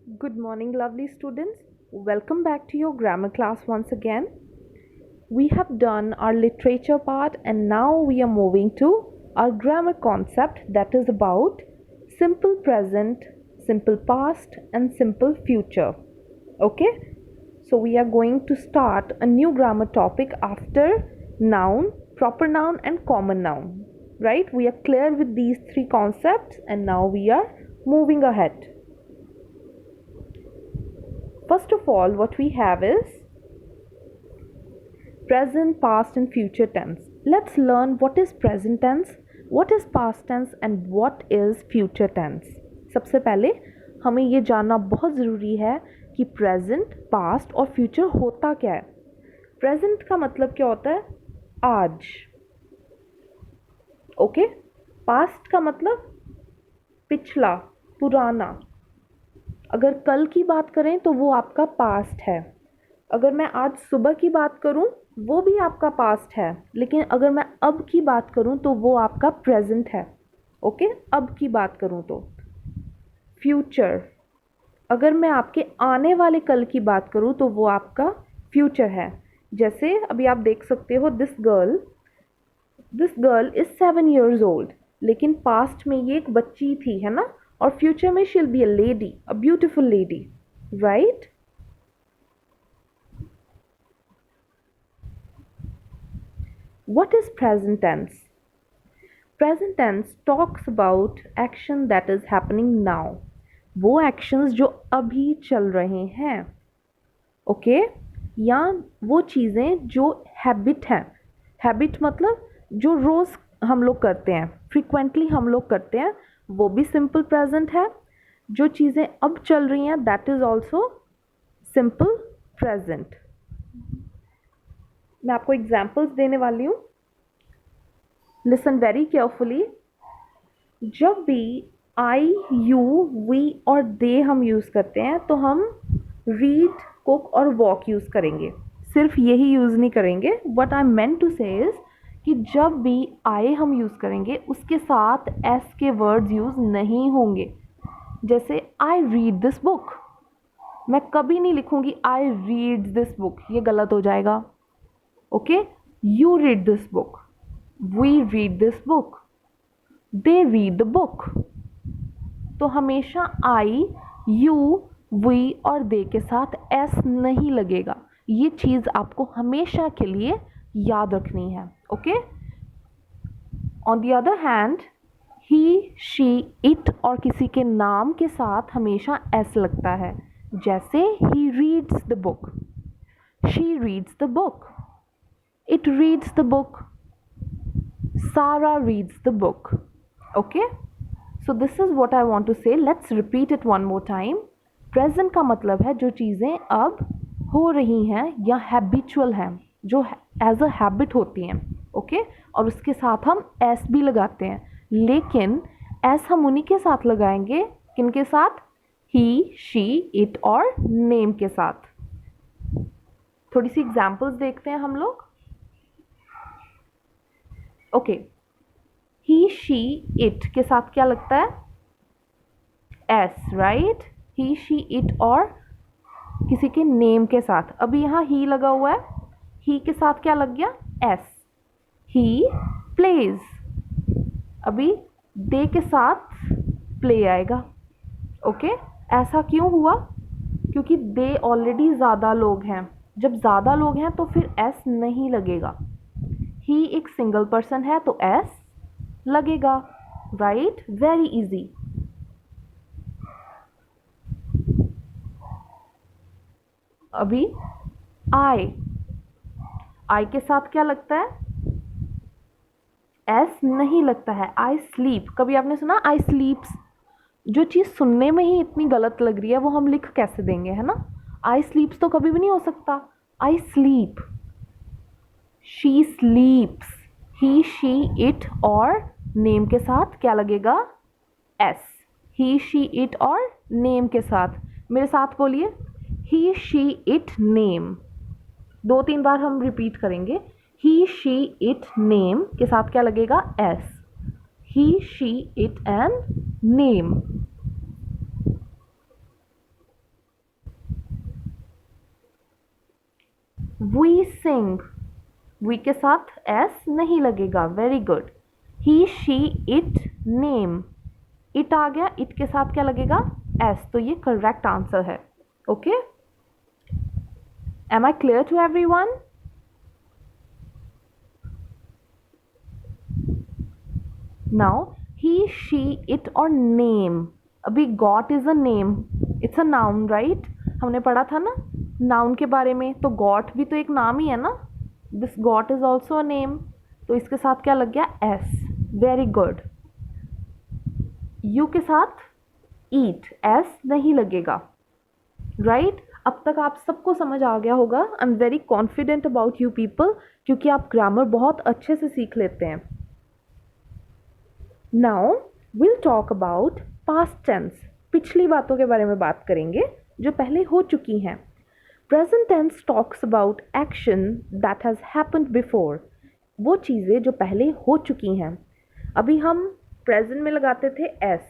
Good morning, lovely students. Welcome back to your grammar class once again. We have done our literature part and now we are moving to our grammar concept that is about simple present, simple past, and simple future. Okay? So we are going to start a new grammar topic after noun, proper noun, and common noun. Right? We are clear with these three concepts and now we are moving ahead. First of all, what we have is present, past, and future tense. Let's learn what is present tense, what is past tense, and what is future tense. सबसे पहले हमें ये जानना बहुत ज़रूरी है कि present, past और फ्यूचर होता क्या है. प्रेजेंट का मतलब क्या होता है? आज. ओके. पास्ट का मतलब पिछला, पुराना. अगर कल की बात करें तो वो आपका पास्ट है. अगर मैं आज सुबह की बात करूं वो भी आपका पास्ट है, लेकिन अगर मैं अब की बात करूं तो वो आपका प्रेजेंट है. ओके. अब की बात करूं तो फ्यूचर. अगर मैं आपके आने वाले कल की बात करूं तो वो आपका फ्यूचर है. जैसे अभी आप देख सकते हो this girl is 7 years old, लेकिन पास्ट में ये एक बच्ची थी, है ना. और फ्यूचर में she will be a lady, a beautiful lady, right. What is present tense? Present tense talks about action that is happening now. वो actions जो अभी चल रहे हैं. ओके. या वो चीज़ें जो हैबिट हैं. हैबिट मतलब जो रोज़ हम लोग करते हैं, फ्रिक्वेंटली हम लोग करते हैं, वो भी सिंपल प्रेजेंट है. जो चीज़ें अब चल रही हैं that is also simple present. मैं आपको एग्जाम्पल्स देने वाली हूँ. Listen very carefully. जब भी आई, यू, वी और दे हम यूज़ करते हैं तो हम रीड, कुक और वॉक यूज़ करेंगे. सिर्फ यही यूज़ नहीं करेंगे. व्हाट आई मेंट टू से इज़ कि जब भी आई हम यूज़ करेंगे उसके साथ एस के वर्ड्स यूज़ नहीं होंगे. जैसे आई रीड दिस बुक. मैं कभी नहीं लिखूँगी आई रीड दिस बुक, ये गलत हो जाएगा. Okay. You read this book, we read this book, they read the book. तो हमेशा I, you, we और they के साथ s नहीं लगेगा. ये चीज़ आपको हमेशा के लिए याद रखनी है. Okay. On the other hand he, she, it और किसी के नाम के साथ हमेशा s लगता है. जैसे he reads the book, she reads the book, it reads the book, Sarah reads the book. Okay? So this is what I want to say. Let's repeat it one more time. Present का मतलब है जो चीज़ें अब हो रही हैं या हैबिचुअल हैं, जो एज अ हैबिट होती हैं. ओके. और उसके साथ हम एस भी लगाते हैं, लेकिन एस हम उन्हीं के साथ लगाएंगे किनके साथ? ही, शी, इट और नेम के साथ. थोड़ी सी एग्जाम्पल्स देखते हैं हम लोग. ओके. ही, शी, इट के साथ क्या लगता है? S, right. He, she, it और किसी के नेम के साथ. अभी यहाँ ही लगा हुआ है, ही के साथ क्या लग गया? एस. He plays. अभी दे के साथ प्ले आएगा. ओके. ऐसा क्यों हुआ? क्योंकि दे ऑलरेडी ज़्यादा लोग हैं. जब ज़्यादा लोग हैं तो फिर एस नहीं लगेगा. ही एक सिंगल पर्सन है तो एस लगेगा. राइट. Very easy. अभी आई के साथ क्या लगता है? एस नहीं लगता है. I sleep. कभी आपने सुना आई स्लीप्स? जो चीज़ सुनने में ही इतनी गलत लग रही है वो हम लिख कैसे देंगे, है ना. आई स्लीप्स तो कभी भी नहीं हो सकता. I sleep. She स्लीप्स. He, she, it और नेम के साथ क्या लगेगा? एस. ही, शी, इट और नेम के साथ. मेरे साथ बोलिए. ही, शी, इट, नेम. 2-3 बार हम रिपीट करेंगे. ही, शी, इट, नेम के साथ क्या लगेगा? S. He, she, it and name. We sing, we के साथ एस नहीं लगेगा, very good. He she it name, it आ गया, इट के साथ क्या लगेगा, एस, तो ये करेक्ट आंसर है। Okay, am I clear to everyone? Now he she it और नेम, अभी got is a name, it's a noun right, हमने पढ़ा था ना नाउन के बारे में, तो गॉट भी तो एक नाम ही है ना, this got is also a name, तो इसके साथ क्या लग गया, एस, वेरी गुड। यू के साथ ईट, एस नहीं लगेगा, राइट। अब तक आप सबको समझ आ गया होगा, I am very confident about you people, क्योंकि आप ग्रामर बहुत अच्छे से सीख लेते हैं। Now will talk about past tense, पिछली बातों के बारे में बात करेंगे जो पहले हो चुकी हैं। Present tense talks about action that has happened before, वो चीज़ें जो पहले हो चुकी हैं। अभी हम प्रेजेंट में लगाते थे एस,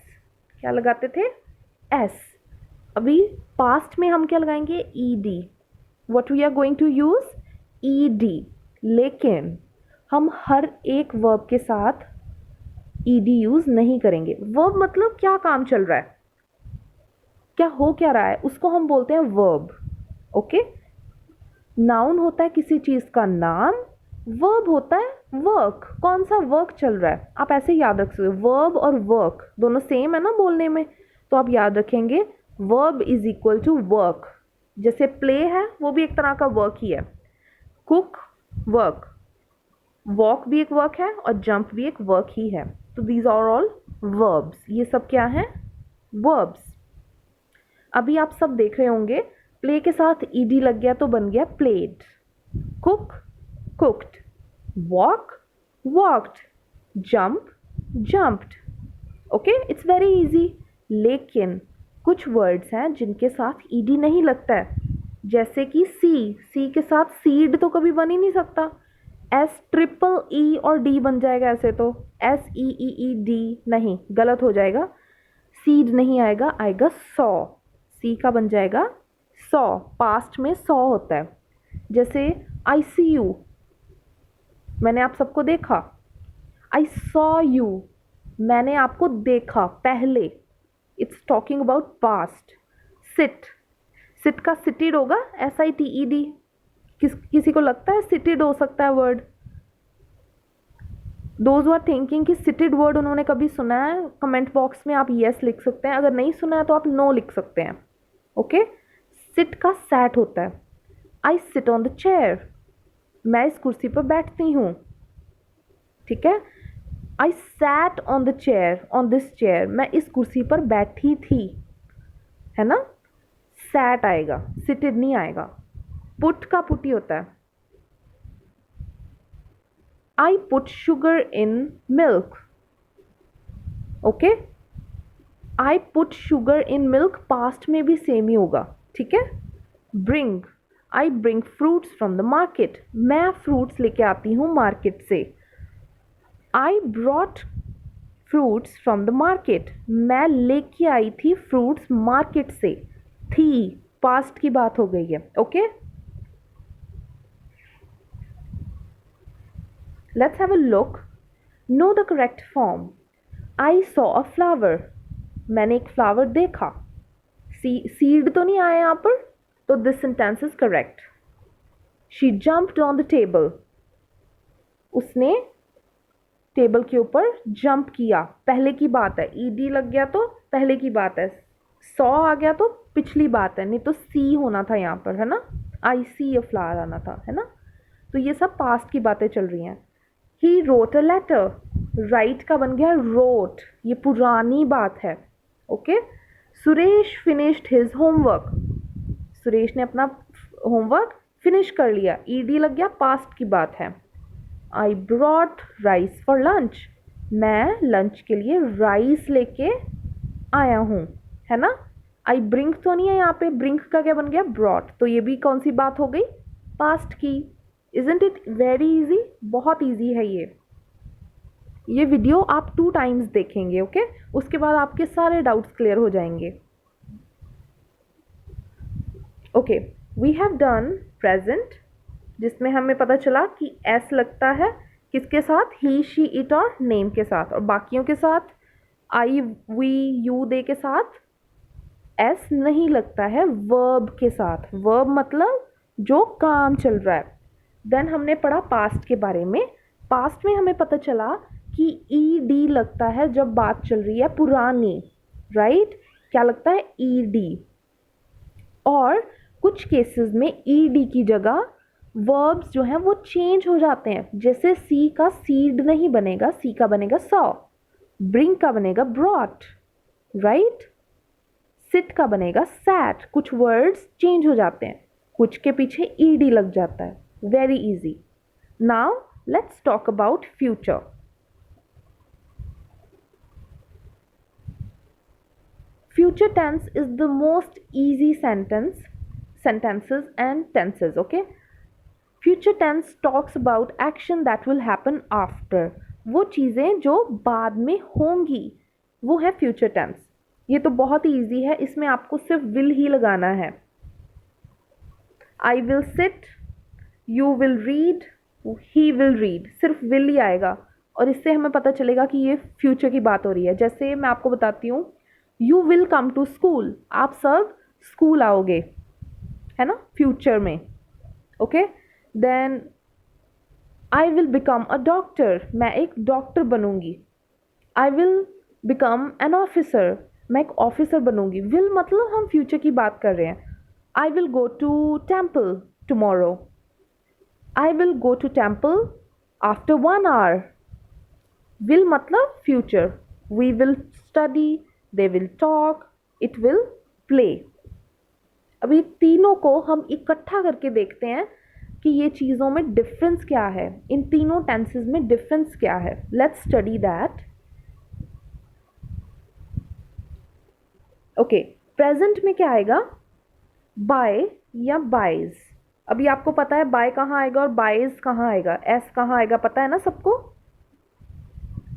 क्या लगाते थे, एस। अभी पास्ट में हम क्या लगाएंगे, E D, what we are going to use, E D. लेकिन हम हर एक वर्ब के साथ ई डी यूज़ नहीं करेंगे। वर्ब मतलब क्या काम चल रहा है, क्या हो क्या रहा है, उसको हम बोलते हैं वर्ब। ओके, नाउन होता है किसी चीज़ का नाम, वर्ब होता है वर्क, कौन सा वर्क चल रहा है, आप ऐसे याद रख सकते हो। वर्ब और वर्क दोनों सेम है ना बोलने में, तो आप याद रखेंगे verb is equal to work. जैसे प्ले है वो भी एक तरह का वर्क ही है, कुक वर्क, वॉक भी एक वर्क है और जंप भी एक वर्क ही है, तो दीज आर ऑल वर्ब्स, ये सब क्या हैं, वर्ब्स। अभी आप सब देख रहे होंगे प्ले के साथ ईडी लग गया तो बन गया played, cook cooked, walk walked, jump jumped. Okay, it's very easy. लेकिन कुछ वर्ड्स हैं जिनके साथ ईडी नहीं लगता है, जैसे कि सी, सी के साथ सीड तो कभी बन ही नहीं सकता, एस ट्रिपल ई और डी बन जाएगा ऐसे, तो एस ई ई ई डी नहीं, गलत हो जाएगा, सीड नहीं आएगा, आएगा सॉ, सी का बन जाएगा सॉ, पास्ट में सॉ होता है। जैसे आई सी यू, मैंने आप सबको देखा, आई सॉ यू, मैंने आपको देखा पहले, it's talking about past. Sit, sit का सिटिड होगा, S I T E D, किसी को लगता है सिटिड हो सकता है word, those who are thinking कि सिटिड वर्ड उन्होंने कभी सुना है, कमेंट बॉक्स में आप येस लिख सकते हैं, अगर नहीं सुना है तो आप नो लिख सकते हैं। ओके, सिट का सैट होता है, I sit on the chair, मैं इस कुर्सी पर बैठती हूँ, ठीक है। I sat on the chair, on this chair, मैं इस कुर्सी पर बैठी थी, है ना, सैट आएगा, सिटेड नहीं आएगा। पुट का पुटी होता है, I put sugar in milk, okay, I put sugar in milk past में भी सेम ही होगा, ठीक है। Bring, I bring fruits from the market, मैं फ्रूट्स लेके आती हूँ मार्केट से। I brought fruits from the market, मैं लेके आई थी फ्रूट्स मार्केट से, थी पास्ट की बात हो गई है। Okay, let's have a look, know the correct form, I saw a flower, मैंने एक फ्लावर देखा, सीड तो नहीं आया यहाँ पर, तो this sentence is correct. She jumped on the table, उसने टेबल के ऊपर जंप किया, पहले की बात है, ईडी लग गया तो पहले की बात है, सॉ आ गया तो पिछली बात है, नहीं तो सी होना था यहाँ पर, है ना, आई सी अ फ्लावर आना था, है ना। तो ये सब पास्ट की बातें चल रही हैं। He wrote a letter, write का बन गया रोट, ये पुरानी बात है। Okay, Suresh finished his homework, Suresh ने अपना होमवर्क फिनिश कर लिया, ईडी लग गया, पास्ट की बात है। I brought rice for lunch, मैं लंच के लिए राइस लेके आया हूँ, है ना। आई ब्रिंक तो नहीं है यहाँ पे, ब्रिंक का क्या बन गया, ब्रॉट, तो ये भी कौन सी बात हो गई, पास्ट की। इजंट इट वेरी इजी, बहुत इजी है ये वीडियो आप 2 टाइम्स देखेंगे, ओके, उसके बाद आपके सारे डाउट्स क्लियर हो जाएंगे। Okay, we have done present, जिसमें हमें पता चला कि एस लगता है किसके साथ, ही शी इट और नेम के साथ, और बाकियों के साथ आई वी यू दे के साथ एस नहीं लगता है वर्ब के साथ। वर्ब मतलब जो काम चल रहा है। देन हमने पढ़ा पास्ट के बारे में। पास्ट में हमें पता चला कि ई डी लगता है जब बात चल रही है पुरानी, राइट? क्या लगता है? E D. और कुछ केसेस में ई डी की जगह वर्ब्स जो हैं वो चेंज हो जाते हैं। जैसे सी का सीड नहीं बनेगा, सी का बनेगा सॉ। ब्रिंग का बनेगा ब्रॉट, राइट? सिट का बनेगा सैट। कुछ वर्ड्स चेंज हो जाते हैं, कुछ के पीछे ईडी लग जाता है। Very easy. Now let's talk about future. Future tense is the most easy sentences and tenses, okay? Future tense talks about action that will happen after. वो चीज़ें जो बाद में होंगी वो है future tense। ये तो बहुत ही ईजी है, इसमें आपको सिर्फ will ही लगाना है। I will sit, you will read, he will read, सिर्फ will ही आएगा और इससे हमें पता चलेगा कि ये फ्यूचर की बात हो रही है। जैसे मैं आपको बताती हूँ, you will come to school, आप सब स्कूल आओगे, है ना, फ्यूचर में। Okay, then I will become a doctor, मैं एक डॉक्टर बनूंगी। I will become an officer, मैं एक ऑफिसर बनूंगी। विल मतलब हम फ्यूचर की बात कर रहे हैं। I will go to temple tomorrow, I will go to temple after 1 hour। Will मतलब future. We will study, they will talk, it will play। अभी तीनों को हम इकट्ठा करके देखते हैं कि ये चीज़ों में डिफरेंस क्या है, इन तीनों टेंसेस में डिफरेंस क्या है। Let's study that. Okay, present में क्या आएगा? बाय या बाइज। अभी आपको पता है बाय कहाँ आएगा और बाइज कहाँ आएगा, एस कहाँ आएगा, पता है ना सबको?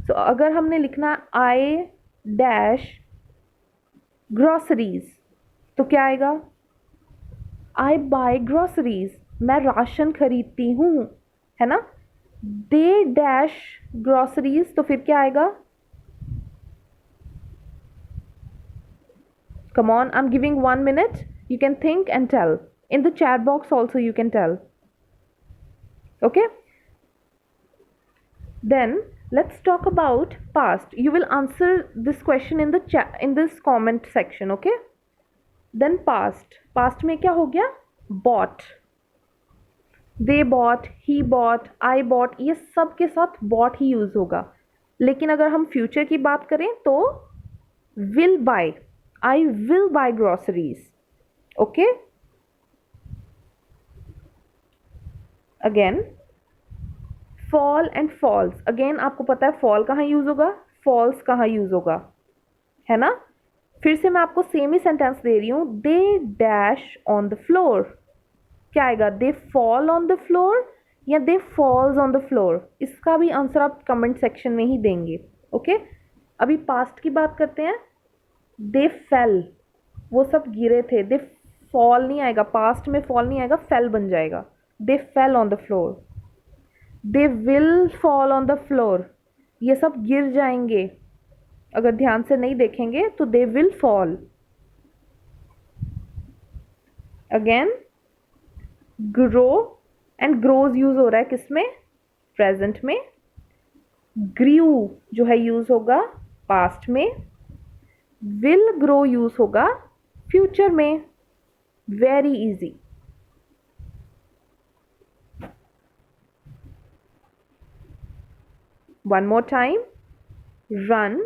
तो अगर हमने लिखना आई डैश ग्रॉसरीज तो क्या आएगा? आई बाय ग्रॉसरीज, मैं राशन खरीदती हूँ, है ना। दे डैश ग्रॉसरीज तो फिर क्या आएगा? Come on, I am giving 1 minute, you can think and tell. In the chat box also you can tell. Okay, then let's talk about past. You will answer this question in the chat, in this comment section. Okay, then past में क्या हो गया? bought, they bought, he bought, I bought, ये सब के साथ bought ही use होगा। लेकिन अगर हम फ्यूचर की बात करें तो will buy, I will buy groceries। okay, again fall and falls। Again आपको पता है fall कहाँ यूज होगा, falls कहाँ यूज होगा, है ना। फिर से मैं आपको सेम ही सेंटेंस दे रही हूँ। They dash on the floor, क्या आएगा? They fall on the floor या दे फॉल्स ऑन द फ्लोर? इसका भी आंसर आप कमेंट सेक्शन में ही देंगे। ओके, अभी पास्ट की बात करते हैं। दे फेल, वो सब गिरे थे। दे फॉल नहीं आएगा, पास्ट में फॉल नहीं आएगा, फेल बन जाएगा। They fell on the floor. They will fall on the floor, ये सब गिर जाएंगे, अगर ध्यान से नहीं देखेंगे तो दे will fall. Again grow and grows use हो रहा है किसमें? प्रेजेंट में। ग्रीव जो है यूज होगा पास्ट में। विल ग्रो यूज होगा फ्यूचर में। Very easy. One more time. run,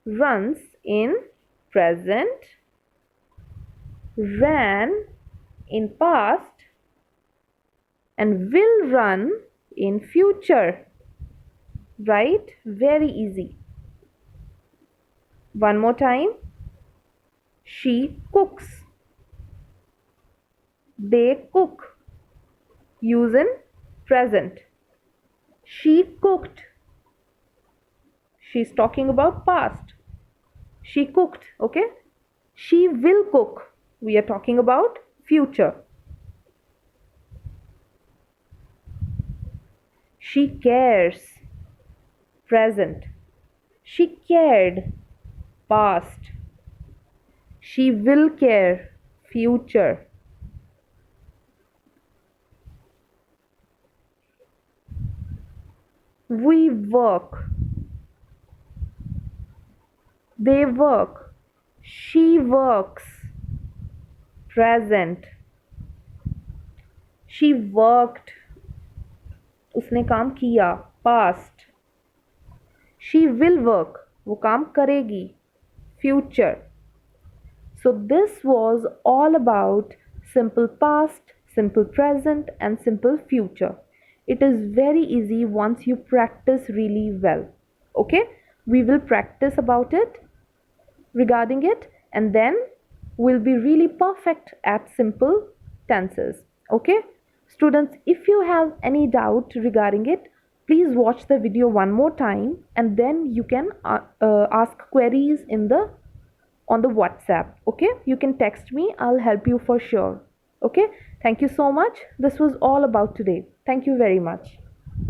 runs in present, ran in past, and will run in future, right? Very easy. One more time. She cooks, they cook, use in present. She cooked, she's talking about past. She cooked, okay? She will cook, we are talking about future. she cares, present. She cared, past. She will care, future. We work, they work. She works, present. She worked, उसने काम किया, past. She will work, वो काम करेगी, future. So this was all about simple past, simple present and simple future. It is very easy once you practice really well. Okay? We will practice about it, regarding it, and then we'll be really perfect at simple tenses. Okay? Students, if you have any doubt regarding it, please watch the video one more time and then you can ask queries in the on the WhatsApp. Okay, you can text me, I'll help you for sure. Okay, thank you so much. This was all about today. Thank you very much.